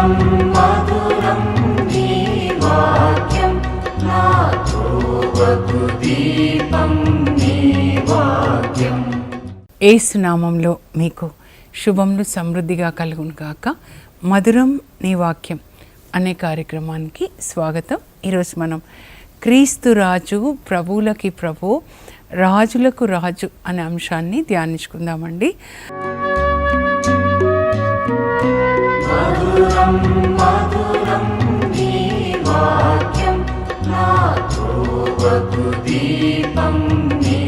మధురం మధురం నీ వాక్యం నా త్రోవకు దీపం నీ వాక్యం. యేసు నామంలో మీకు శుభములు సమృద్ధిగా కలుగును గాక. మధురం నీ వాక్యం అనే కార్యక్రమానికి స్వాగతం. ఈరోజు మనం క్రీస్తు రాజు, ప్రభువులకి ప్రభు, రాజులకు రాజు అనే అంశాన్ని ధ్యానించుకుందామండి. మధురం మధురం నీ వాక్యం నా త్రోవకు దీపం నీ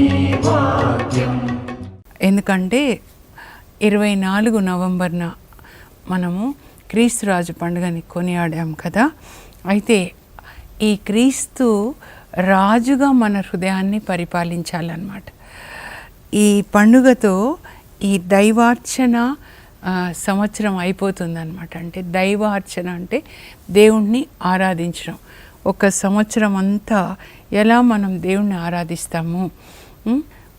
వాక్యం. ఎందుకంటే 24 నవంబర్న మనము క్రీస్తురాజు పండుగని కొనియాడాం కదా. అయితే ఈ క్రీస్తు రాజుగా మన హృదయాన్ని పరిపాలించాలన్నమాట. ఈ పండుగతో ఈ దైవార్చన సంవత్సరం అయిపోతుందన్నమాట. అంటే దైవార్చన అంటే దేవుణ్ణి ఆరాధించడం. ఒక సంవత్సరం అంతా ఎలా మనం దేవుణ్ణి ఆరాధిస్తాము.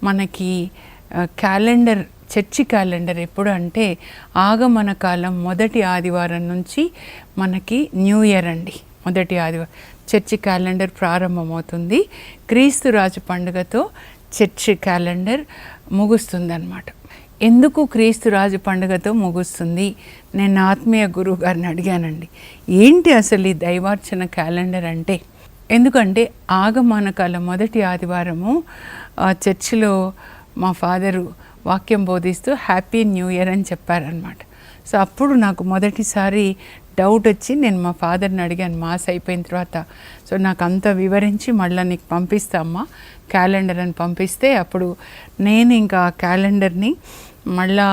మనకి క్యాలెండర్, చర్చి క్యాలెండర్ ఎప్పుడు అంటే ఆగమన కాలం మొదటి ఆదివారం నుంచి మనకి న్యూ ఇయర్ అండి. మొదటి ఆదివారం చర్చి క్యాలెండర్ ప్రారంభమవుతుంది. క్రీస్తు రాజు పండుగతో చర్చి క్యాలెండర్ ముగుస్తుందన్నమాట. ఎందుకు క్రీస్తు రాజు పండుగతో ముగుస్తుంది? నేను ఆత్మీయ గురువు గారిని అడిగానండి, ఏంటి అసలు ఈ దైవార్చన క్యాలెండర్ అంటే. ఎందుకంటే ఆగమన కాలం మొదటి ఆదివారము చర్చిలో మా ఫాదరు వాక్యం బోధిస్తూ హ్యాపీ న్యూ ఇయర్ అని చెప్పారనమాట. సో అప్పుడు నాకు మొదటిసారి డౌట్ వచ్చి నేను మా ఫాదర్ని అడిగాను మాస్ అయిపోయిన తర్వాత. సో నాకు అంతా వివరించి మళ్ళీ నీకు పంపిస్తామ్మా క్యాలెండర్ అని పంపిస్తే అప్పుడు నేను ఇంకా క్యాలెండర్ని మళ్ళా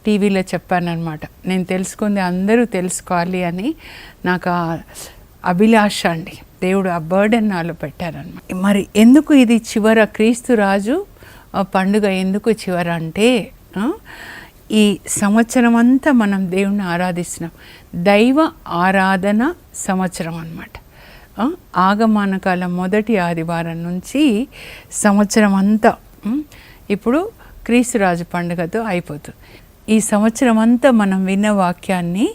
టీవీలో చెప్పానమాట. నేను తెలుసుకుంది అందరూ తెలుసుకోవాలి అని నాకు అభిలాష అండి. దేవుడు ఆ బర్డెన్ నాలో పెట్టారనమాట. మరి ఎందుకు ఇది చివర క్రీస్తు రాజు పండుగ ఎందుకు చివర అంటే, ఈ సంవత్సరం అంతా మనం దేవుణ్ణి ఆరాధిస్తున్నాం. దైవ ఆరాధన సంవత్సరం అన్నమాట. ఆగమన కాలం మొదటి ఆదివారం నుంచి సంవత్సరం అంతా ఇప్పుడు క్రీస్తురాజు పండుగతో అయిపోతుంది. ఈ సంవత్సరం అంతా మనం విన్న వాక్యాన్ని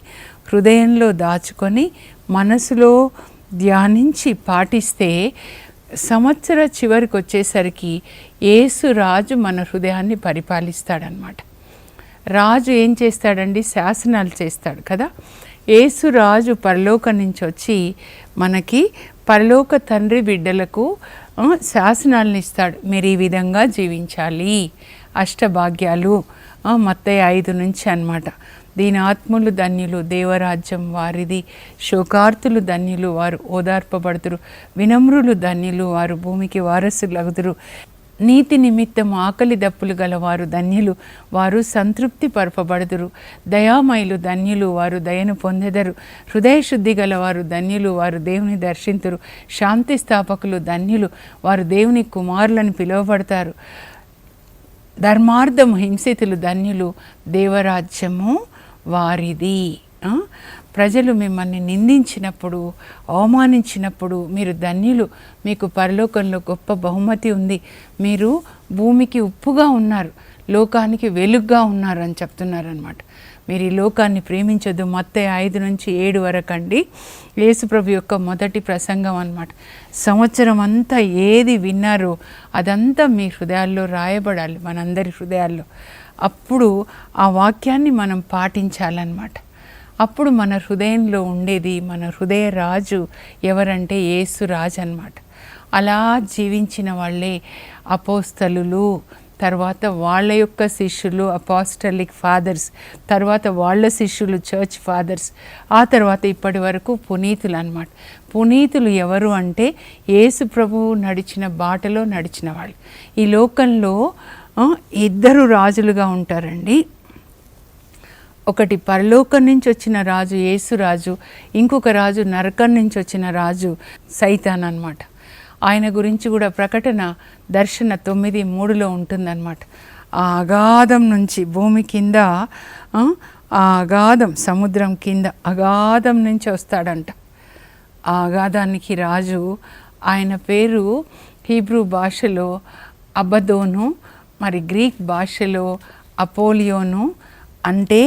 హృదయంలో దాచుకొని మనసులో ధ్యానించి పాటిస్తే సంవత్సర చివరికి వచ్చేసరికి యేసు రాజు మన హృదయాన్ని పరిపాలిస్తాడనమాట. రాజు ఏం చేస్తాడండి? శాసనాలు చేస్తాడు కదా. యేసు రాజు పరలోకం నుంచి వచ్చి మనకి పరలోక తండ్రి బిడ్డలకు శాసనాలను ఇస్తాడు. మీరు ఈ విధంగా జీవించాలి, అష్టభాగ్యాలు మత్తయి 5 నుంచి అన్నమాట. దీని ఆత్మలు ధన్యులు, దేవరాజ్యం వారిది. శోకార్తులు ధన్యులు, వారు ఓదార్పబడుదురు. వినమ్రులు ధన్యులు, వారు భూమికి వారసులగుదురు. నీతి నిమిత్తం ఆకలి దప్పులు గలవారు ధన్యులు, వారు సంతృప్తి పరపబడుదురు. దయామయులు ధన్యులు, వారు దయను పొందెదరు. హృదయశుద్ధి గలవారు ధన్యులు, వారు దేవుని దర్శింతురు. శాంతి స్థాపకులు ధన్యులు, వారు దేవుని కుమారులను పిలువబడతారు. ధర్మార్థము హింసితులు ధన్యులు, దేవరాజ్యము వారిది. ప్రజలు మిమ్మల్ని నిందించినప్పుడు, అవమానించినప్పుడు మీరు ధన్యులు, మీకు పరలోకంలో గొప్ప బహుమతి ఉంది. మీరు భూమికి ఉప్పుగా ఉన్నారు, లోకానికి వెలుగుగా ఉన్నారు అని చెప్తున్నారనమాట. మీరు ఈ లోకాన్ని ప్రేమించొద్దు. మత్తయి 5 నుంచి 7 వరకు అండి యేసుప్రభు యొక్క మొదటి ప్రసంగం అన్నమాట. సంవత్సరం అంతా ఏది విన్నారో అదంతా మీ హృదయాల్లో రాయబడాలి, మనందరి హృదయాల్లో. అప్పుడు ఆ వాక్యాన్ని మనం పాటించాలన్నమాట. అప్పుడు మన హృదయంలో ఉండేది, మన హృదయ రాజు ఎవరంటే యేసు రాజు అన్నమాట. అలా జీవించిన వాళ్ళే అపోస్తలులు, తర్వాత వాళ్ళ యొక్క శిష్యులు అపాస్టలిక్ ఫాదర్స్, తర్వాత వాళ్ళ శిష్యులు చర్చ్ ఫాదర్స్, ఆ తర్వాత ఇప్పటి వరకు పునీతులు అన్నమాట. పునీతులు ఎవరు అంటే యేసు ప్రభువు నడిచిన బాటలో నడిచిన వాళ్ళు. ఈ లోకంలో 2 రాజులుగా ఉంటారండి. ఒకటి పరలోకం నుంచి వచ్చిన రాజు యేసు రాజు, ఇంకొక రాజు నరకం నుంచి వచ్చిన రాజు సైతాన్ అన్నమాట. ఆయన గురించి కూడా ప్రకటన దర్శన 9:3 ఉంటుందన్నమాట. ఆ అగాధం నుంచి భూమి కింద, ఆ అగాధం సముద్రం కింద అగాధం నుంచి వస్తాడంట. ఆ అగాధానికి రాజు, ఆయన పేరు హీబ్రూ భాషలో అబద్దోను, మరి గ్రీక్ భాషలో అపోలియోను, అంటే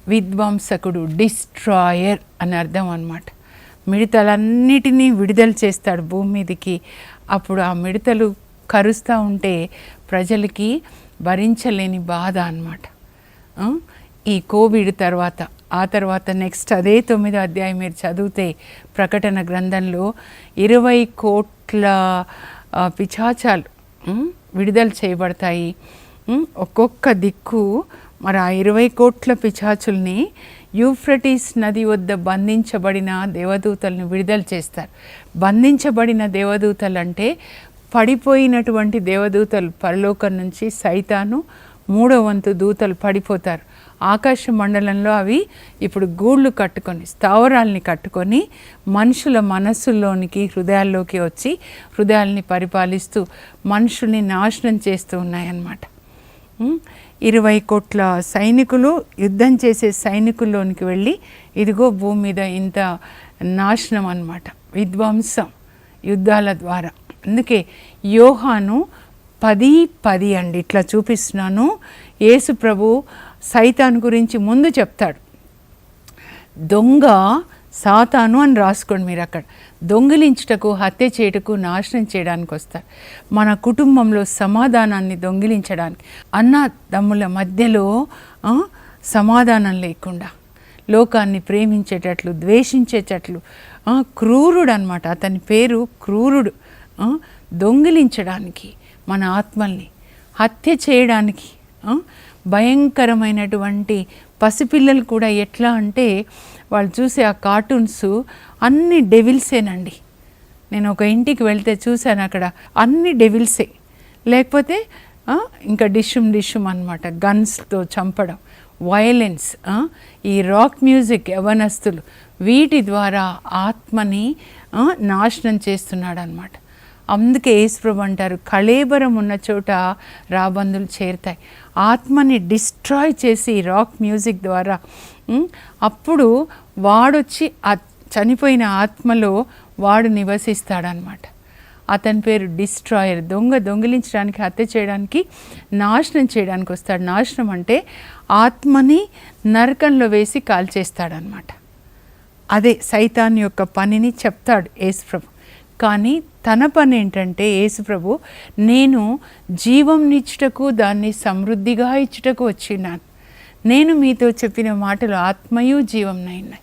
విధ్వంసకుడు, డిస్ట్రాయర్ అని అర్థం అన్నమాట. మిడతలన్నిటినీ విడుదల చేస్తాడు భూమి మీదకి. అప్పుడు ఆ మిడతలు కరుస్తూ ఉంటే ప్రజలకి భరించలేని బాధ అన్నమాట. ఈ కోవిడ్ తర్వాత, ఆ తర్వాత నెక్స్ట్ అదే 9వ అధ్యాయం మీరు చదివితే ప్రకటన గ్రంథంలో 20 కోట్ల పిశాచాలు విడుదల చేయబడతాయి. ఒక్కొక్క దిక్కు మరి ఆ 20 కోట్ల పిశాచుల్ని యూఫ్రటీస్ నది వద్ద బంధించబడిన దేవదూతలను విడుదల చేస్తారు. బంధించబడిన దేవదూతలు అంటే పడిపోయినటువంటి దేవదూతలు, పరలోకం నుంచి సైతాను 3వ వంతు దూతలు పడిపోతారు. ఆకాశ మండలంలో అవి ఇప్పుడు గూళ్ళు కట్టుకొని, స్థావరాల్ని కట్టుకొని మనుషుల మనస్సుల్లోనికి, హృదయాల్లోకి వచ్చి హృదయాల్ని పరిపాలిస్తూ మనుషుల్ని నాశనం చేస్తూ ఉన్నాయన్నమాట. 20 కోట్ల సైనికులు యుద్ధం చేసే సైనికుల్లోనికి వెళ్ళి ఇదిగో భూమి మీద ఇంత నాశనం అన్నమాట, విధ్వంసం యుద్ధాల ద్వారా. అందుకే యోహాను 10:10 అండి, ఇట్లా చూపిస్తున్నాను. యేసు ప్రభు సైతాను గురించి ముందు చెప్తాడు. దొంగ సాతాను అని రాసుకోండి మీరు అక్కడ. దొంగిలించుటకు, హత్య చేయుటకు, నాశనం చేయడానికి వస్తారు. మన కుటుంబంలో సమాధానాన్ని దొంగిలించడానికి, అన్నదమ్ముల మధ్యలో సమాధానం లేకుండా, లోకాన్ని ప్రేమించేటట్లు, ద్వేషించేటట్లు, క్రూరుడు అన్నమాట. అతని పేరు క్రూరుడు. దొంగిలించడానికి, మన ఆత్మల్ని హత్య చేయడానికి, భయంకరమైనటువంటి పసిపిల్లలు కూడా ఎట్లా అంటే వాళ్ళు చూసే ఆ కార్టూన్స్ అన్ని డెవిల్సేనండి. నేను ఒక ఇంటికి వెళ్తే చూశాను, అక్కడ అన్ని డెవిల్సే. లేకపోతే ఇంకా డిషుమ్ అన్నమాట, గన్స్తో చంపడం, వయలెన్స్, ఈ రాక్ మ్యూజిక్, యవనస్తులు, వీటి ద్వారా ఆత్మని నాశనం చేస్తున్నాడు అన్నమాట. అందుకే యేసుప్రభు అంటారు, కళేబరం ఉన్న చోట రాబందులు చేరుతాయి. ఆత్మని డిస్ట్రాయ్ చేసి రాక్ మ్యూజిక్ ద్వారా అప్పుడు వాడొచ్చి ఆ చనిపోయిన ఆత్మలో వాడు నివసిస్తాడనమాట. అతని పేరు డిస్ట్రాయర్. దొంగిలించడానికి, హత్య చేయడానికి, నాశనం చేయడానికి వస్తాడు. నాశనం అంటే ఆత్మని నరకంలో వేసి కాల్చేస్తాడనమాట. అదే సైతాన్ యొక్క పనిని చెప్తాడు యేసుప్రభు. కానీ తన పని ఏంటంటే యేసుప్రభు, నేను జీవంనిచ్చుటకు, దాన్ని సమృద్ధిగా ఇచ్చుటకు వచ్చినాను. నేను మీతో చెప్పిన మాటలు ఆత్మయు జీవంనైనాయి.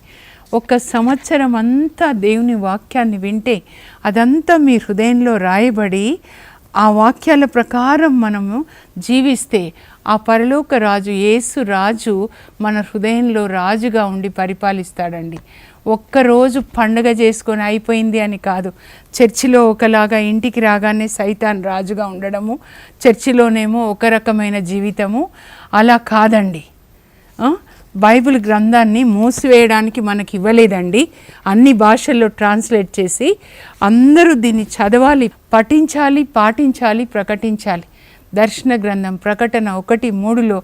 1 సంవత్సరం అంతా దేవుని వాక్యాన్ని వింటే అదంతా మీ హృదయంలో రాయబడి ఆ వాక్యాల ప్రకారం మనము జీవిస్తే ఆ పరలోక రాజు, యేసు రాజు మన హృదయంలో రాజుగా ఉండి పరిపాలిస్తాడండి. ఒక్కరోజు పండగ చేసుకొని అయిపోయింది అని కాదు. చర్చిలో ఒకలాగా, ఇంటికి రాగానే సైతాన్ రాజుగా ఉండడము, చర్చిలోనేమో ఒక రకమైన జీవితము, అలా కాదండి. బైబిల్ గ్రంథాన్ని మూసివేయడానికి మనకి ఇవ్వలేదండి. అన్ని భాషల్లో ట్రాన్స్లేట్ చేసి అందరూ దీన్ని చదవాలి, పఠించాలి, పాటించాలి, ప్రకటించాలి. దర్శన గ్రంథం ప్రకటన 1:3లో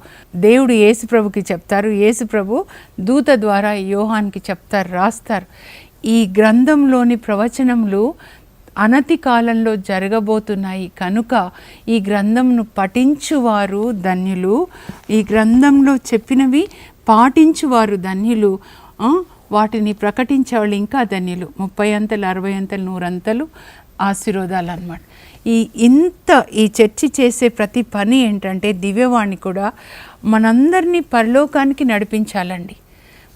దేవుడు యేసుప్రభుకి చెప్తారు. యేసుప్రభు దూత ద్వారా యోహాన్కి చెప్తారు, రాస్తారు. ఈ గ్రంథంలోని ప్రవచనములు అనతి కాలంలో జరగబోతున్నాయి కనుక ఈ గ్రంథంను పఠించువారు ధన్యులు, ఈ గ్రంథంలో చెప్పినవి పాటించువారు ధన్యులు, వాటిని ప్రకటించే వాళ్ళు ఇంకా ధన్యులు. 30 అంతలు, 60 అంతలు, 100 అంతలు ఆశీర్వాదాలు అన్నమాట. ఈ చర్చి చేసే ప్రతి పని ఏంటంటే దివ్యవాణి కూడా మనందరినీ పరలోకానికి నడిపించాలండి.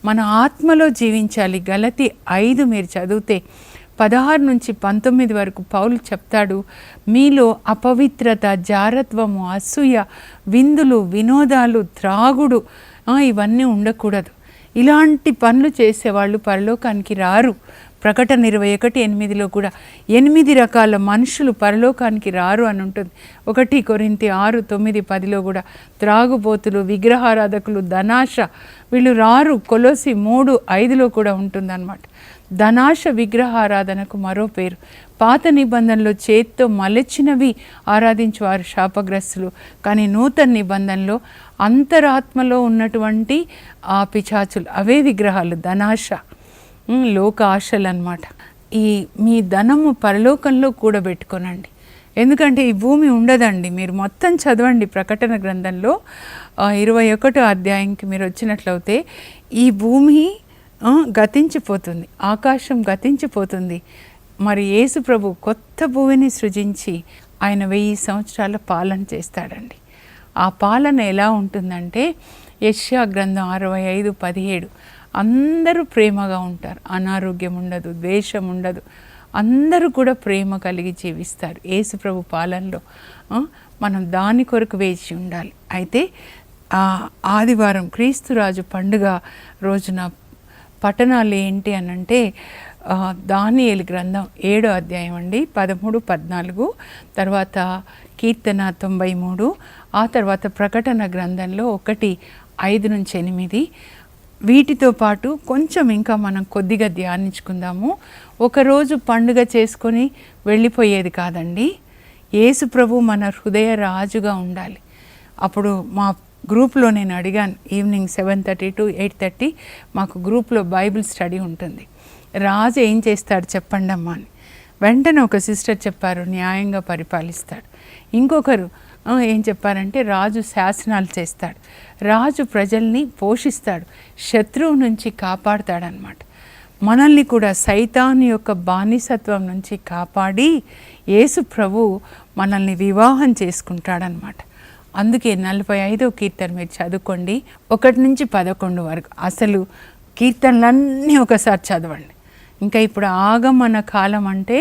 మన ఆత్మలో జీవించాలి. గలతీ 5 మీరు చదివితే 16 నుంచి 19 వరకు పౌలు చెప్తాడు, మీలో అపవిత్రత, జారత్వము, అసూయ, విందులు, వినోదాలు, త్రాగుడు ఇవన్నీ ఉండకూడదు. ఇలాంటి పనులు చేసేవాళ్ళు పరలోకానికి రారు. ప్రకటన 21:8లో కూడా 8 రకాల మనుషులు పరలోకానికి రారు అని ఉంటుంది. 1 కొరింథీ 6:9, 10లో కూడా త్రాగుబోతులు, విగ్రహారాధకులు, ధనాశ, వీళ్ళు రారు. కొలొస్సీ 3:5లో కూడా ఉంటుందన్నమాట. ధనాశ విగ్రహారాధనకు మరో పేరు. పాత నిబంధనలో చేత్తో మలచినవి ఆరాధించేవారు శాపగ్రస్తులు. కానీ నూతన నిబంధనలో అంతరాత్మలో ఉన్నటువంటి ఆ పిశాచులు, అవే విగ్రహాలు, ధనాశ, లోక ఆశలు అన్నమాట. మీ ధనము పరలోకంలో కూడబెట్టుకోనండి. ఎందుకంటే ఈ భూమి ఉండదండి. మీరు మొత్తం చదవండి ప్రకటన గ్రంథంలో 21వ అధ్యాయంకి మీరు వచ్చినట్లయితే ఈ భూమి గతించిపోతుంది, ఆకాశం గతించిపోతుంది. మరి యేసు ప్రభు కొత్త భూమిని సృజించి ఆయన 1000 సంవత్సరాల పాలన చేస్తాడండి. ఆ పాలన ఎలా ఉంటుందంటే యెషయా గ్రంథం 65:17 అందరూ ప్రేమగా ఉంటారు, అనారోగ్యం ఉండదు, ద్వేషం ఉండదు, అందరూ కూడా ప్రేమ కలిగి జీవిస్తారు యేసు ప్రభు పాలనలో. మనం దాని కొరకు వేచి ఉండాలి. అయితే ఆదివారం క్రీస్తురాజు పండుగ రోజున పట్టణాలు ఏంటి అనంటే దానియేలు గ్రంథం 7వ అధ్యాయం అండి, 13, 14, తర్వాత కీర్తన 93, ఆ తర్వాత ప్రకటన గ్రంథంలో 1:5-8. వీటితో పాటు కొంచెం ఇంకా మనం కొద్దిగా ధ్యానించుకుందాము. ఒకరోజు పండుగ చేసుకొని వెళ్ళిపోయేది కాదండి. యేసు ప్రభు మన హృదయ రాజుగా ఉండాలి. అప్పుడు మా గ్రూప్లో నేను అడిగాను, ఈవినింగ్ 7:30 to 8:30 మాకు గ్రూప్లో బైబిల్ స్టడీ ఉంటుంది. రాజు ఏం చేస్తాడు చెప్పండి అమ్మా అని. వెంటనే ఒక సిస్టర్ చెప్పారు, న్యాయంగా పరిపాలిస్తాడు. ఇంకొకరు ఏం చెప్పారంటే రాజు శాసనాలు చేస్తాడు, రాజు ప్రజల్ని పోషిస్తాడు, శత్రువు నుంచి కాపాడుతాడనమాట. మనల్ని కూడా సైతాను యొక్క బానిసత్వం నుంచి కాపాడి యేసు ప్రభు మనల్ని వివాహం చేసుకుంటాడనమాట. అందుకే 45వ కీర్తన మీరు చదువుకోండి, 1-11 వరకు. అసలు కీర్తనలన్నీ ఒకసారి చదవండి. ఇంకా ఇప్పుడు ఆగమన కాలం అంటే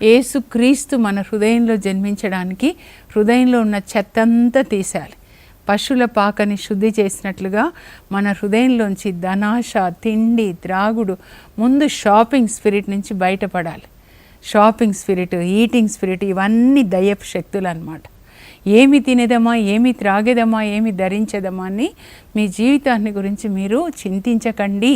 యేసుక్రీస్తు మన హృదయంలో జన్మించడానికి హృదయంలో ఉన్న చెత్తంతా తీసేయాలి. పశువుల పాకని శుద్ధి చేసినట్లుగా మన హృదయంలోంచి ధనాశ, తిండి, త్రాగుడు, ముందు షాపింగ్ స్పిరిట్ నుంచి బయటపడాలి. షాపింగ్ స్పిరిట్, ఈటింగ్ స్పిరిట్, ఇవన్నీ దయ్యపు శక్తులు అన్నమాట. ఏమి తినేదమా, ఏమి త్రాగేదమా, ఏమి ధరించేదమా అని మీ జీవితాన్ని గురించి మీరు చింతించకండి.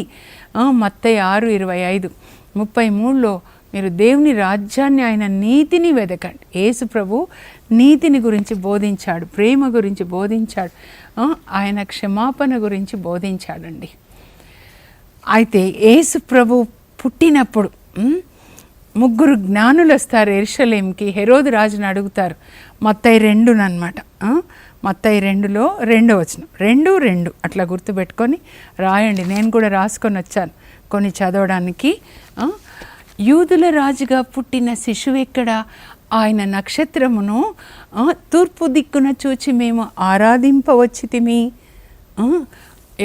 మత్తయి 6:25-33లో మీరు దేవుని రాజ్యాన్ని, ఆయన నీతిని వెదకండి. యేసు ప్రభు నీతిని గురించి బోధించాడు, ప్రేమ గురించి బోధించాడు, ఆయన క్షమాపణ గురించి బోధించాడండి. అయితే యేసు ప్రభు పుట్టినప్పుడు 3 జ్ఞానులు వస్తారు యెరూషలేంకి. హెరోదు రాజుని అడుగుతారు. మత్తయి 2 అన్నమాట. మత్తయి 2లో 2వ వచనం, 2:2 అట్లా గుర్తుపెట్టుకొని రాయండి. నేను కూడా రాసుకొని వచ్చాను కొన్ని చదవడానికి. యూదుల రాజుగా పుట్టిన శిశువు ఎక్కడ? ఆయన నక్షత్రమును తూర్పు దిక్కున చూచి మేము ఆరాధింపవచ్చితిమి.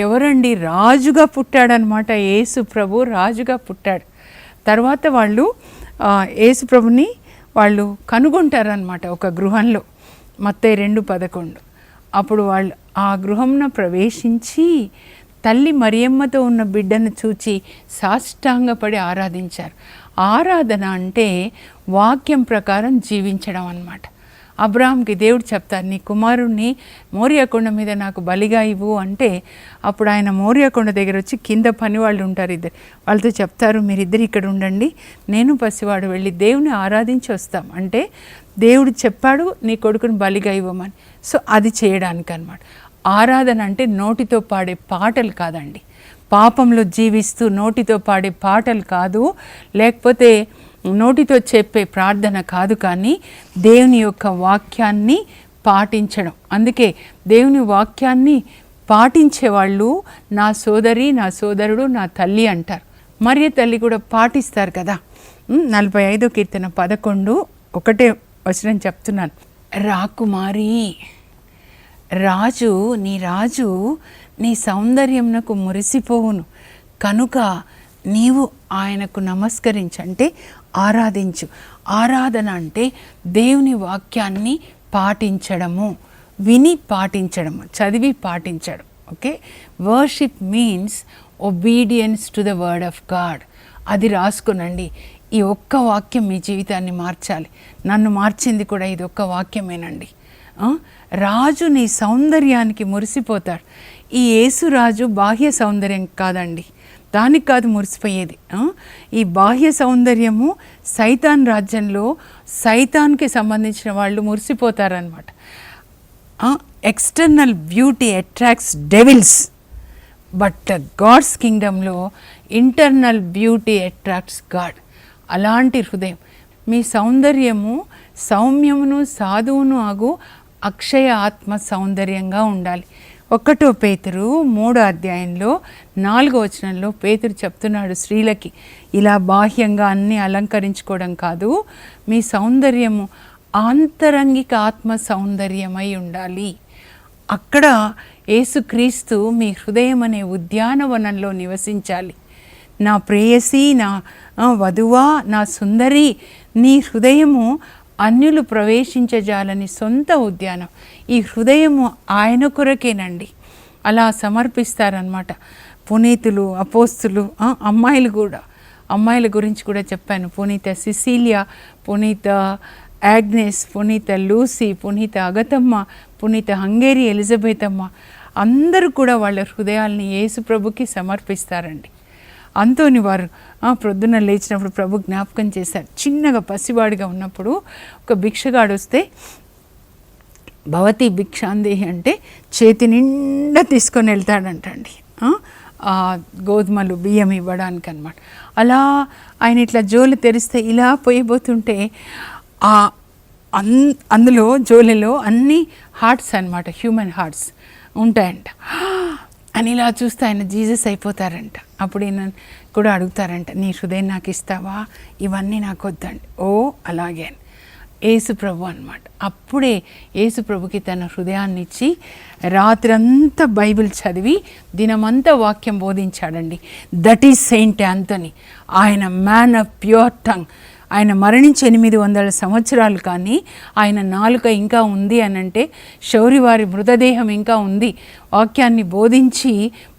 ఎవరండి? రాజుగా పుట్టాడనమాట. యేసు ప్రభు రాజుగా పుట్టాడు. తర్వాత వాళ్ళు యేసు ప్రభుని వాళ్ళు కనుగొంటారనమాట ఒక గృహంలో, మత్తయి 2:11. అప్పుడు వాళ్ళు ఆ గృహంన ప్రవేశించి తల్లి మరియమ్మతో ఉన్న బిడ్డను చూచి సాష్టాంగపడి ఆరాధించారు. ఆరాధన అంటే వాక్యం ప్రకారం జీవించడం అన్నమాట. అబ్రాహాంకి దేవుడు చెప్తారు, నీ కుమారుణ్ణి మోరియా కొండ మీద నాకు బలిగా ఇవ్వు అంటే, అప్పుడు ఆయన మోరియా కొండ దగ్గర వచ్చి కింద పని వాళ్ళు ఉంటారు ఇద్దరు, వాళ్ళతో చెప్తారు మీరిద్దరు ఇక్కడ ఉండండి, నేను పసివాడు వెళ్ళి దేవుని ఆరాధించి వస్తాం అంటే, దేవుడు చెప్పాడు నీ కొడుకుని బలిగా ఇవ్వమని. సో అది చేయడానికి అన్నమాట. ఆరాధన అంటే నోటితో పాడే పాటలు కాదండి, పాపంలో జీవిస్తూ నోటితో పాడే పాటలు కాదు, లేకపోతే నోటితో చెప్పే ప్రార్థన కాదు, కానీ దేవుని యొక్క వాక్యాన్ని పాటించడం. అందుకే దేవుని వాక్యాన్ని పాటించేవాళ్ళు నా సోదరి, నా సోదరుడు, నా తల్లి అంటారు. మరియ తల్లి కూడా పాటిస్తారు కదా. 45వ కీర్తన 11:1 వచనం చెప్తున్నాను. రాకుమారి, రాజు నీ సౌందర్యంనకు మురిసిపోవును కనుక నీవు ఆయనకు నమస్కరించంటే ఆరాధించు. ఆరాధన అంటే దేవుని వాక్యాన్ని పాటించడము, విని పాటించడము, చదివి పాటించడం. Okay, worship means obedience to the word of God. అది రాసుకునండి. ఈ ఒక్క వాక్యం మీ జీవితాన్ని మార్చాలి. నన్ను మార్చింది కూడా ఇది ఒక్క వాక్యమేనండి. రాజు నీ సౌందర్యానికి మురిసిపోతాడు. ఈ యేసురాజు బాహ్య సౌందర్యం కాదండి, దానికి కాదు మురిసిపోయేది. ఈ బాహ్య సౌందర్యము సైతాన్ రాజ్యంలో సైతాన్కి సంబంధించిన వాళ్ళు మురిసిపోతారనమాట. External beauty attracts devils, but God's కింగ్డమ్లో ఇంటర్నల్ బ్యూటీ అట్రాక్ట్స్ గాడ్. అలాంటి హృదయం. మీ సౌందర్యము సౌమ్యమును సాధువును అగు అక్షయ ఆత్మ సౌందర్యంగా ఉండాలి. 1 పేతురు 3వ అధ్యాయంలో 4వ వచనంలో పేతురు చెప్తున్నాడు స్త్రీలకి, ఇలా బాహ్యంగా అన్నీ అలంకరించుకోవడం కాదు, మీ సౌందర్యము ఆంతరంగిక ఆత్మ సౌందర్యమై ఉండాలి. అక్కడ యేసుక్రీస్తు మీ హృదయం అనే ఉద్యానవనంలో నివసించాలి. నా ప్రేయసి, నా వధువా, నా సుందరి, నీ హృదయము అన్యులు ప్రవేశించజాలని సొంత ఉద్యానం. ఈ హృదయము ఆయన కొరకేనండి. అలా సమర్పిస్తారనమాట పునీతులు, అపోస్తులు, అమ్మాయిలు కూడా. అమ్మాయిల గురించి కూడా చెప్పాను. పునీత సిసిలియా, పునీత యాగ్నెస్, పునీత లూసీ, పునీత అగతమ్మ, పునీత హంగేరి ఎలిజబెత్ అమ్మ, అందరూ కూడా వాళ్ళ హృదయాల్ని యేసు ప్రభుకి సమర్పిస్తారండి. అంతోని వారు ప్రొద్దున లేచినప్పుడు ప్రభు జ్ఞాపకం చేశారు. చిన్నగా పసివాడిగా ఉన్నప్పుడు ఒక భిక్షగాడు వస్తే, భవతి భిక్షాందేహి అంటే చేతి నిండా తీసుకొని వెళ్తాడంటండి, గోధుమలు బియ్యం ఇవ్వడానికి అనమాట. అలా ఆయన ఇట్లా జోలు తెరిస్తే ఇలా పోయిపోతుంటే అందులో జోలిలో అన్ని హార్ట్స్ అనమాట, హ్యూమన్ హార్ట్స్ ఉంటాయంట. అని ఇలా చూస్తే ఆయన జీసస్ అయిపోతారంట. అప్పుడు ఈయన కూడా అడుగుతారంట, నీ హృదయం నాకు ఇస్తావా, ఇవన్నీ నాకు వద్దండి. ఓ అలాగే అని యేసు ప్రభు అనమాట. అప్పుడే యేసు ప్రభుకి తన హృదయాన్ని ఇచ్చి రాత్రంతా బైబిల్ చదివి దినమంతా వాక్యం బోధించాడండి. That is Saint Anthony. ఆయన మ్యాన్ ఆఫ్ ప్యూర్ టంగ్. ఆయన మరణించి 800 సంవత్సరాలు, కానీ ఆయన నాలుక ఇంకా ఉంది అని అంటే, శౌరి వారి మృతదేహం ఇంకా ఉంది. వాక్యాన్ని బోధించి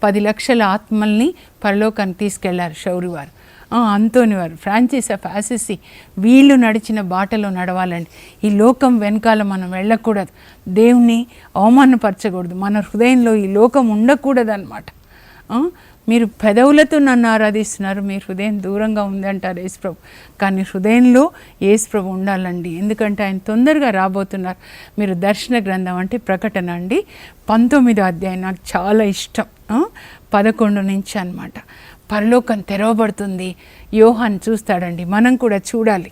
10 లక్షల ఆత్మల్ని పరలోకానికి తీసుకెళ్లారు శౌరి వారు. అంతోని వారు, ఫ్రాన్సిస్ ఆఫ్ అసిసి, వీళ్ళు నడిచిన బాటలో నడవాలండి. ఈ లోకం వెనకాల మనం వెళ్ళకూడదు, దేవుణ్ణి అవమానపరచకూడదు, మన హృదయంలో ఈ లోకం ఉండకూడదు అన్నమాట. మీరు పెదవులతో నన్ను ఆరాధిస్తున్నారు, మీ హృదయం దూరంగా ఉంది అంటారు యేసుప్రభు. కానీ హృదయంలో యేసుప్రభు ఉండాలండి, ఎందుకంటే ఆయన తొందరగా రాబోతున్నారు. మీరు దర్శన గ్రంథం అంటే ప్రకటన అండి, 19వ అధ్యాయం నాకు చాలా ఇష్టం. 11 నుంచి అన్నమాట. పరలోకం తెరవబడుతుంది, యోహాన్ చూస్తాడండి. మనం కూడా చూడాలి.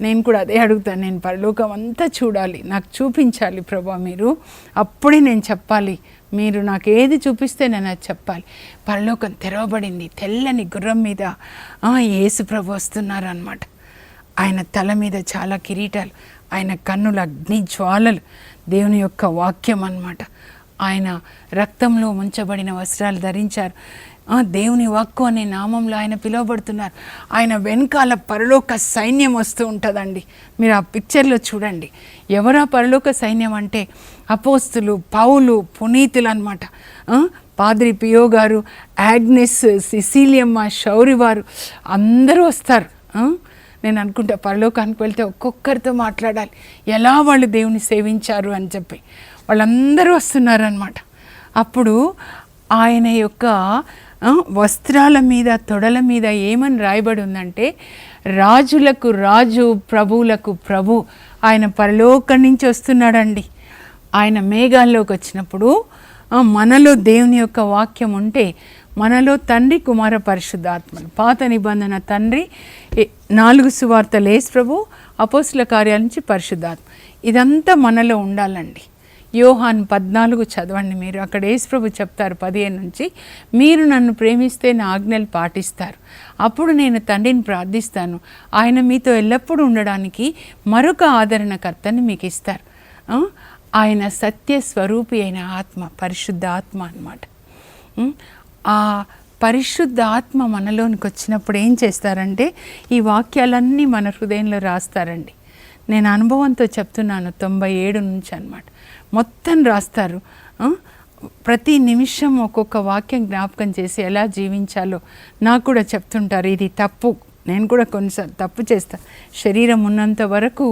నేను కూడా అదే అడుగుతాను, నేను పరలోకం అంతా చూడాలి, నాకు చూపించాలి ప్రభా మీరు, అప్పుడే నేను చెప్పాలి. మీరు నాకు ఏది చూపిస్తే నేను అది చెప్పాలి. పరలోకం తెరవబడింది, తెల్లని గుర్రం మీద యేసు ప్రభు వస్తున్నారు అన్నమాట. ఆయన తల మీద చాలా కిరీటాలు, ఆయన కన్నుల అగ్ని జ్వాలలు, దేవుని యొక్క వాక్యం అన్నమాట. ఆయన రక్తంలో ముంచబడిన వస్త్రాలు ధరించారు. దేవుని వాక్కు అనే నామంలో ఆయన పిలువబడుతున్నారు. ఆయన వెనకాల పరలోక సైన్యం వస్తూ ఉంటుందండి. మీరు ఆ పిక్చర్లో చూడండి. ఎవరా పరలోక సైన్యం అంటే అపోస్తులు, పౌలు, పునీతులు అన్నమాట. పాద్రి పియో గారు, యాగ్నెస్, సిసిలియమ్మ, శౌరి వారు అందరూ వస్తారు. నేను అనుకుంటా పరలోకానికి వెళ్తే ఒక్కొక్కరితో మాట్లాడాలి, ఎలా వాళ్ళు దేవుని సేవించారు అని చెప్పి. వాళ్ళందరూ వస్తున్నారన్నమాట. అప్పుడు ఆయన యొక్క వస్త్రాల మీద, తొడల మీద ఏమని రాయబడి ఉందంటే, రాజులకు రాజు, ప్రభువులకు ప్రభు. ఆయన పరలోకం నుంచి వస్తున్నాడండి. ఆయన మేఘాల్లోకి వచ్చినప్పుడు మనలో దేవుని యొక్క వాక్యం ఉంటే, మనలో తండ్రి, కుమార, పరిశుద్ధాత్మలు. పాత నిబంధన తండ్రి, 4 సువార్తలు యేసు ప్రభు, అపోస్తుల కార్యాల నుంచి పరిశుద్ధాత్మ, ఇదంతా మనలో ఉండాలండి. యోహాన్ 14 చదవండి మీరు. అక్కడ యేసు ప్రభు చెప్తారు 15 నుంచి, మీరు నన్ను ప్రేమిస్తే నా ఆజ్ఞలు పాటిస్తారు, అప్పుడు నేను తండ్రిని ప్రార్థిస్తాను, ఆయన మీతో ఎల్లప్పుడూ ఉండడానికి మరొక ఆదరణకర్తని మీకు ఇస్తారు. ఆయన సత్య స్వరూపి అయిన ఆత్మ, పరిశుద్ధ ఆత్మ అన్నమాట. ఆ పరిశుద్ధ ఆత్మ మనలోనికి వచ్చినప్పుడు ఏం చేస్తారంటే, ఈ వాక్యాలన్నీ మన హృదయంలో రాస్తారండి. నేను అనుభవంతో చెప్తున్నాను, 97 నుంచి అన్నమాట. మొత్తం రాస్తారు. ప్రతి నిమిషం ఒక్కొక్క వాక్యం జ్ఞాపకం చేసి ఎలా జీవించాలో నాకు కూడా చెప్తుంటారు. ఇది తప్పు, నేను కూడా కొన్నిసార్లు తప్పు చేస్తాను. శరీరం ఉన్నంత వరకు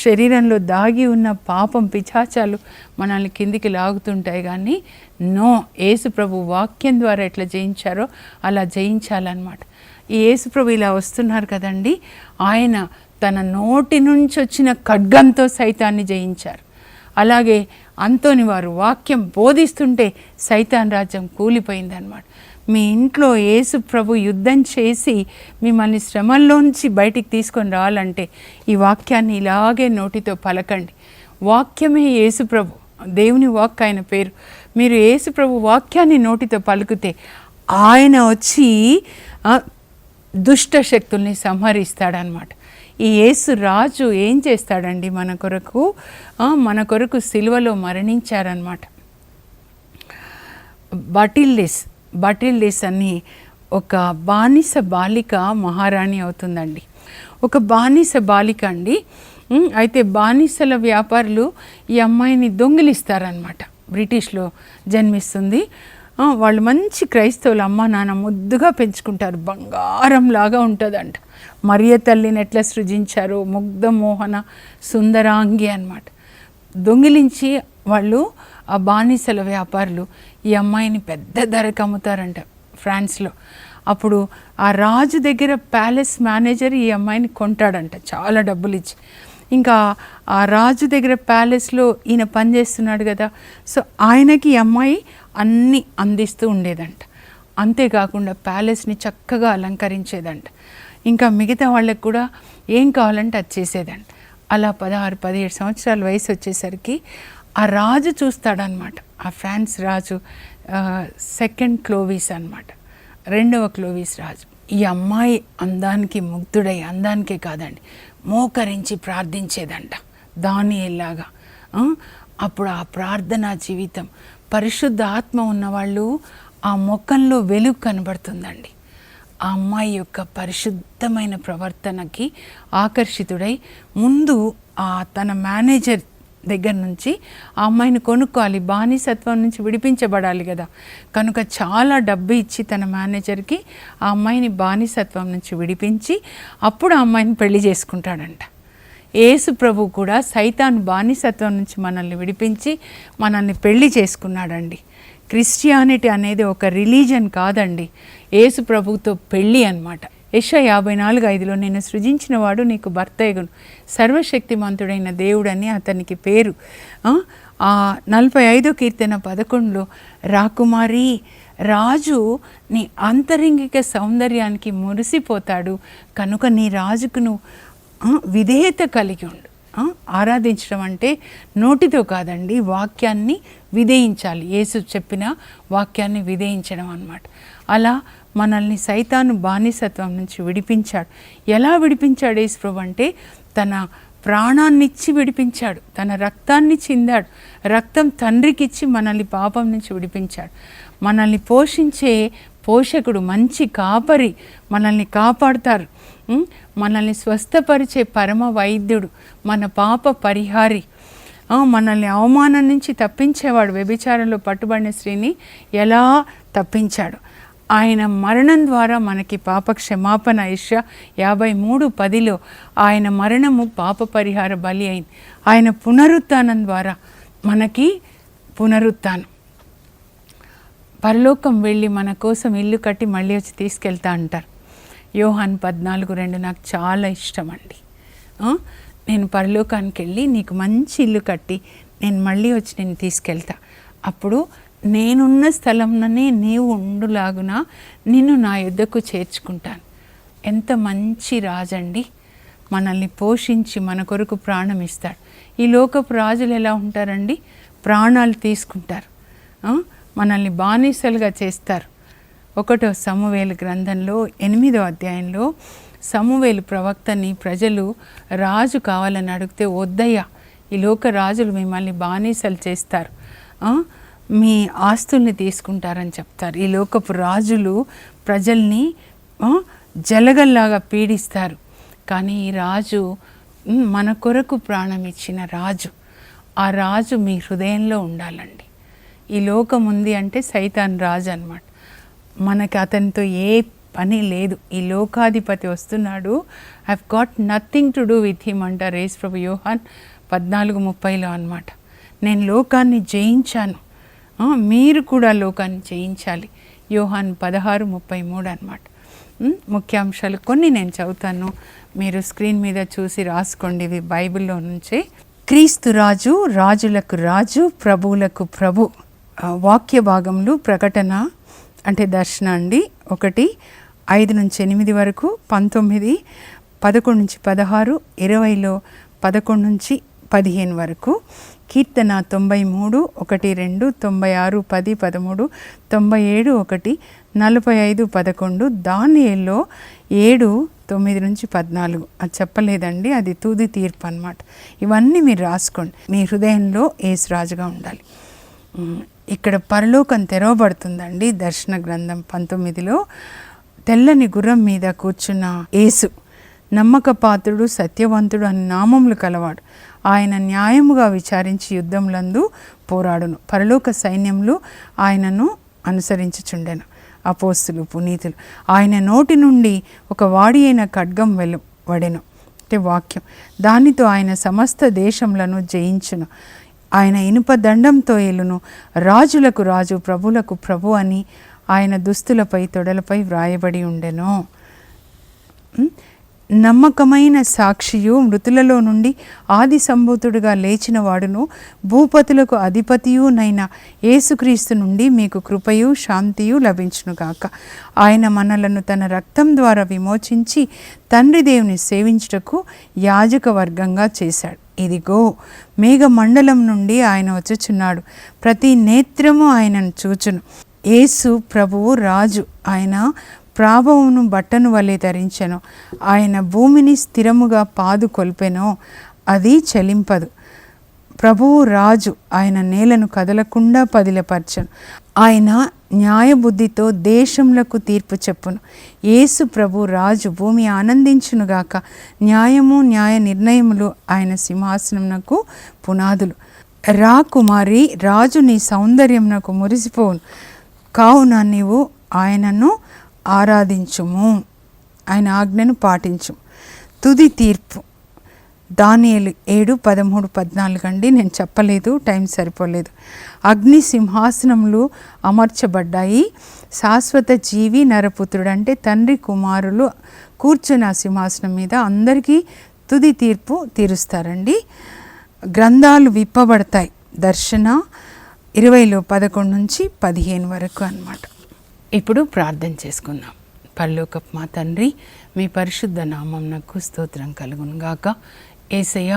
శరీరంలో దాగి ఉన్న పాపం, పిశాచాలు మనల్ని కిందికి లాగుతుంటాయి. కానీ నో, యేసు ప్రభు వాక్యం ద్వారా ఎట్లా జయించారో అలా జయించాలన్నమాట. ఈ యేసు ప్రభు ఇలా వస్తున్నారు కదండి, ఆయన తన నోటి నుంచి వచ్చిన ఖడ్గంతో సైతాన్ని జయించారు. అలాగే అంతోని వారు వాక్యం బోధిస్తుంటే సైతాన్ రాజ్యం కూలిపోయిందన్నమాట. మీ ఇంట్లో యేసు ప్రభు యుద్ధం చేసి మిమ్మల్ని శ్రమల్లోంచి బయటికి తీసుకొని రావాలంటే ఈ వాక్యాన్ని ఇలాగే నోటితో పలకండి. వాక్యమే యేసు ప్రభు, దేవుని వాక్ ఆయన పేరు. మీరు యేసు ప్రభు వాక్యాన్ని నోటితో పలుకుతే ఆయన వచ్చి దుష్ట శక్తుల్ని సంహరిస్తాడనమాట. ఈ యేసు రాజు ఏం చేస్తాడండి? మన కొరకు సిలువలో మరణించారనమాట. బటిల్డిస్ అని ఒక బానిస బాలిక మహారాణి అవుతుందండి. ఒక బానిస బాలిక అండి. అయితే బానిసల వ్యాపారులు ఈ అమ్మాయిని దొంగిలిస్తారనమాట. బ్రిటిష్లో జన్మిస్తుంది. వాళ్ళు మంచి క్రైస్తవులు, అమ్మ నాన్న ముద్దుగా పెంచుకుంటారు, బంగారంలాగా ఉంటుందంట. మరియ తల్లిని ఎట్లా సృజించారో, ముగ్ధమోహన సుందరాంగి అన్నమాట. దొంగిలించి వాళ్ళు ఆ బానిసల వ్యాపారులు ఈ అమ్మాయిని పెద్ద ధరకు అమ్ముతారంట ఫ్రాన్స్లో. అప్పుడు ఆ రాజు దగ్గర ప్యాలెస్ మేనేజర్ ఈ అమ్మాయిని కొంటాడంట చాలా డబ్బులు ఇచ్చి. ఇంకా ఆ రాజు దగ్గర ప్యాలెస్లో ఈయన పనిచేస్తున్నాడు కదా, సో ఆయనకి ఈ అమ్మాయి అన్నీ అందిస్తూ ఉండేదంట. అంతేకాకుండా ప్యాలెస్ని చక్కగా అలంకరించేదంట. ఇంకా మిగతా వాళ్ళకి కూడా ఏం కావాలంటే అది చేసేదంట. అలా 16-17 సంవత్సరాల వయసు వచ్చేసరికి ఆ రాజు చూస్తాడనమాట. ఆ ఫ్రాన్స్ రాజు సెకండ్ క్లోవిస్ అనమాట, రెండవ క్లోవిస్ రాజు. ఈ అమ్మాయి అందానికి ముగ్ధుడై, అందానికే కాదండి మోకరించి ప్రార్థించేదంట దానియేలులాగా. అప్పుడు ఆ ప్రార్థనా జీవితం, పరిశుద్ధ ఆత్మ ఉన్నవాళ్ళు ఆ ముఖంలో వెలుగు కనబడుతుందండి. ఆ అమ్మాయి యొక్క పరిశుద్ధమైన ప్రవర్తనకి ఆకర్షితుడై ముందు తన మేనేజర్ దగ్గర నుంచి ఆ అమ్మాయిని కొనుక్కోవాలి, బానిసత్వం నుంచి విడిపించబడాలి కదా. కనుక చాలా డబ్బు ఇచ్చి తన మేనేజర్కి ఆ అమ్మాయిని బానిసత్వం నుంచి విడిపించి అప్పుడు ఆ అమ్మాయిని పెళ్లి చేసుకుంటాడంట. యేసు ప్రభు కూడా సైతాను బానిసత్వం నుంచి మనల్ని విడిపించి మనల్ని పెళ్లి చేసుకున్నాడండి. క్రిస్టియానిటీ అనేది ఒక రిలీజన్ కాదండి, యేసు ప్రభుతో పెళ్ళి అన్నమాట. యెషయా 54:5లో నిన్ను సృజించిన వాడు నీకు భర్తయ్యగును, సర్వశక్తిమంతుడైన దేవుడని అతనికి పేరు. 45వ కీర్తన 11లో రాకుమారి, రాజు నీ ఆంతరంగిక సౌందర్యానికి మురిసిపోతాడు, కనుక నీ రాజుకు నువ్వు విధేయత కలిగి ఉండు. ఆరాధించడం అంటే నోటితో కాదండి, వాక్యాన్ని విధేయించాలి. యేసు చెప్పిన వాక్యాన్ని విధేయించడం అన్నమాట. అలా మనల్ని సైతాను బానిసత్వం నుంచి విడిపించాడు. ఎలా విడిపించాడు యేసు ప్రభు అంటే తన ప్రాణాన్నిచ్చి విడిపించాడు, తన రక్తాన్ని చిందాడు. రక్తం తండ్రికిచ్చి మనల్ని పాపం నుంచి విడిపించాడు. మనల్ని పోషించే పోషకుడు, మంచి కాపరి, మనల్ని కాపాడుతారు. మనల్ని స్వస్థపరిచే పరమ వైద్యుడు, మన పాప పరిహారి, మనల్ని అవమానం నుంచి తప్పించేవాడు. వ్యభిచారంలో పట్టుబడిన స్త్రీని ఎలా తప్పించాడు. ఆయన మరణం ద్వారా మనకి పాప క్షమాపణ. యెషయా 53:10లో ఆయన మరణము పాప పరిహార బలి అయింది. ఆయన పునరుత్థానం ద్వారా మనకి పునరుత్థానం. పరలోకం వెళ్ళి మన కోసం ఇల్లు కట్టి మళ్ళీ వచ్చి తీసుకెళ్తా అంటారు. యోహాను 14:2 నాకు చాలా ఇష్టం అండి. నేను పరలోకానికి వెళ్ళి నీకు మంచి ఇల్లు కట్టి నేను మళ్ళీ వచ్చి నేను తీసుకెళ్తా, అప్పుడు నేనున్న స్థలంలోనే నీవు ఉండులాగున నిన్ను నా యుద్ధకు చేర్చుకుంటాను. ఎంత మంచి రాజండి, మనల్ని పోషించి మన కొరకు ప్రాణం ఇస్తాడు. ఈ లోకపు రాజులు ఎలా ఉంటారండి? ప్రాణాలు తీసుకుంటారు, మనల్ని బానిసలుగా చేస్తారు. 1వ సమూయేలు గ్రంథంలో 8వ అధ్యాయంలో సమూయేలు ప్రవక్తని ప్రజలు రాజు కావాలని అడిగితే, వద్దయ్యా, ఈ లోక రాజులు మిమ్మల్ని బానిసలు చేస్తారు, మీ ఆస్తుల్ని తీసుకుంటారని చెప్తారు. ఈ లోకపు రాజులు ప్రజల్ని జలగల్లాగా పీడిస్తారు. కానీ ఈ రాజు మన కొరకు ప్రాణం ఇచ్చిన రాజు. ఆ రాజు మీ హృదయంలో ఉండాలండి. ఈ లోకం ఉంది అంటే సైతాన్ రాజు అన్నమాట. మనకి అతనితో ఏ పని లేదు. ఈ లోకాధిపతి వస్తున్నాడు, I got nothing to do with him అంటారు యేసు ప్రభు యోహాన్ 14:30లో అన్నమాట. నేను లోకాన్ని జయించాను, మీరు కూడా లోకాన్ని జయించాలి. యోహాన్ 16:33 అన్నమాట. ముఖ్యాంశాలు కొన్ని నేను చదువుతాను, మీరు స్క్రీన్ మీద చూసి రాసుకోండి. ఇవి బైబిల్లో నుంచే. క్రీస్తు రాజు, రాజులకు రాజు, ప్రభువులకు ప్రభు. వాక్య భాగములు ప్రకటన అంటే దర్శన అండి 1:5-8 వరకు, 19, 11-16, 20లో 11-15 వరకు, కీర్తన 93, 1, 2, 96, 10, 13, 97, 1, 45, 11, దానియేల్లో 7, 9-14. అది చెప్పలేదండి, అది తుది తీర్పు అన్నమాట. ఇవన్నీ మీరు రాసుకోండి. మీ హృదయంలో యేసు రాజుగా ఉండాలి. ఇక్కడ పరలోకం తెరవబడుతుందండి. దర్శన గ్రంథం 19లో తెల్లని గుర్రం మీద కూర్చున్న యేసు నమ్మకపాత్రుడు, సత్యవంతుడు అని నామములు కలవాడు. ఆయన న్యాయముగా విచారించి యుద్ధములందు పోరాడును. పరలోక సైన్యములు ఆయనను అనుసరించుచుండెను. అపోస్తులు, పునీతులు. ఆయన నోటి నుండి ఒక వాడి అయిన ఖడ్గం వెలువడెను, అంటే వాక్యం. దానితో ఆయన సమస్త దేశములను జయించును. ఆయన ఇనుప దండంతో ఏలును. రాజులకు రాజు, ప్రభులకు ప్రభు అని ఆయన దుస్తులపై తొడలపై వ్రాయబడి ఉండెను. నమ్మకమైన సాక్షియు, మృతులలో నుండి ఆది సంభూతుడుగా లేచిన వాడును, భూపతులకు అధిపతియునైన యేసుక్రీస్తు నుండి మీకు కృపయు శాంతియు లభించునుగాక. ఆయన మనలను తన రక్తం ద్వారా విమోచించి తండ్రి దేవుని సేవించుటకు యాజక వర్గంగా చేశాడు. ఇదిగో మేఘమండలం నుండి ఆయన వచ్చుచున్నాడు. ప్రతి నేత్రము ఆయనను చూచును. యేసు ప్రభువు రాజు. ఆయన ప్రాభవమును బట్టను వలె ధరించెను. ఆయన భూమిని స్థిరముగా పాదు కొల్పెను, అది చలింపదు. ప్రభువు రాజు. ఆయన నేలను కదలకుండా పదిలపరచను. ఆయన న్యాయబుద్ధితో దేశములకు తీర్పు చెప్పును. యేసు ప్రభు రాజు. భూమి ఆనందించునుగాక. న్యాయము న్యాయ నిర్ణయములు ఆయన సింహాసనమునకు పునాదులు. రా కుమారి, రాజు నీ సౌందర్యమునకు మురిసిపోవును. కావున నీవు ఆయనను ఆరాధించుము, ఆయన ఆజ్ఞను పాటించుము. తుది తీర్పు దానియేలు 7, 13, 14 అండి. నేను చెప్పలేదు, టైం సరిపోలేదు. అగ్ని సింహాసనములు అమర్చబడ్డాయి. శాశ్వత జీవి నరపుత్రుడు అంటే తండ్రి కుమారులు కూర్చుని ఆ సింహాసనం మీద అందరికీ తుది తీర్పు తీరుస్తారండి. గ్రంథాలు విప్పబడతాయి. దర్శన 20లో 11-15 వరకు అన్నమాట. ఇప్పుడు ప్రార్థన చేసుకుందాం. పరలోకపు మా తండ్రి, మీ పరిశుద్ధ నామమునకు స్తోత్రం కలుగును గాక. యేసయ్య,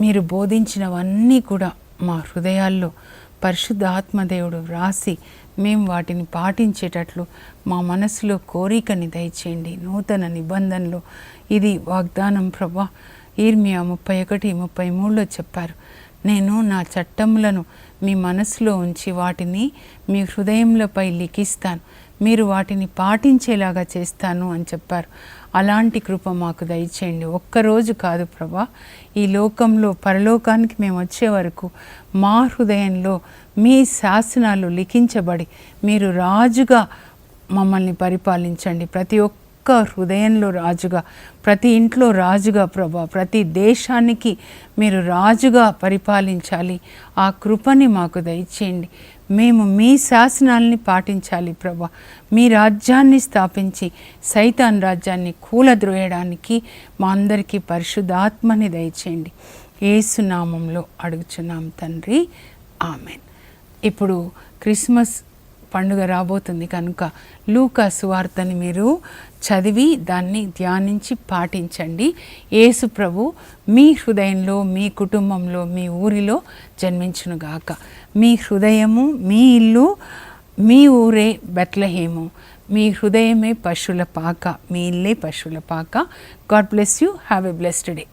మీరు బోధించినవన్నీ కూడా మా హృదయాల్లో పరిశుద్ధ ఆత్మదేవుడు వ్రాసి మేము వాటిని పాటించేటట్లు మా మనసులో కోరికని దయచేయండి. నూతన నిబంధనలు ఇది వాగ్దానం ప్రభా. ఇర్మియా 31:33లో చెప్పారు, నేను నా చట్టములను మీ మనసులో ఉంచి వాటిని మీ హృదయంలోపై లిఖిస్తాను, మీరు వాటిని పాటించేలాగా చేస్తాను అని చెప్పారు. అలాంటి కృప మాకు దయచేయండి. ఒక్కరోజు కాదు ప్రభా, ఈ లోకంలో పరలోకానికి మేము వచ్చే వరకు మా హృదయంలో మీ శాసనాలు లిఖించబడి మీరు రాజుగా మమ్మల్ని పరిపాలించండి. ప్రతి ఒక్క హృదయంలో రాజుగా, ప్రతి ఇంట్లో రాజుగా ప్రభా, ప్రతి దేశానికి మీరు రాజుగా పరిపాలించాలి. ఆ కృపని మాకు దయచేయండి. మేము మీ శాసనాల్ని పాటించాలి ప్రభా. మీ రాజ్యాన్ని స్థాపించి సైతాన్ రాజ్యాన్ని కూలద్రోయడానికి మా అందరికీ పరిశుద్ధాత్మని దయచేయండి. యేసు నామంలో అడుగుచున్నాం తండ్రి, ఆమెన్. ఇప్పుడు క్రిస్మస్ పండుగ రాబోతుంది కనుక లూకా సువార్తని మీరు చదివి దాన్ని ధ్యానించి పాటించండి. యేసు ప్రభు మీ హృదయంలో, మీ కుటుంబంలో, మీ ఊరిలో జన్మించునుగాక. మీ హృదయము, మీ ఇల్లు, మీ ఊరే బెత్లెహేము. మీ హృదయమే పశువుల పాక, మీ ఇల్లే పశువుల పాక. God bless you. Have a blessed day.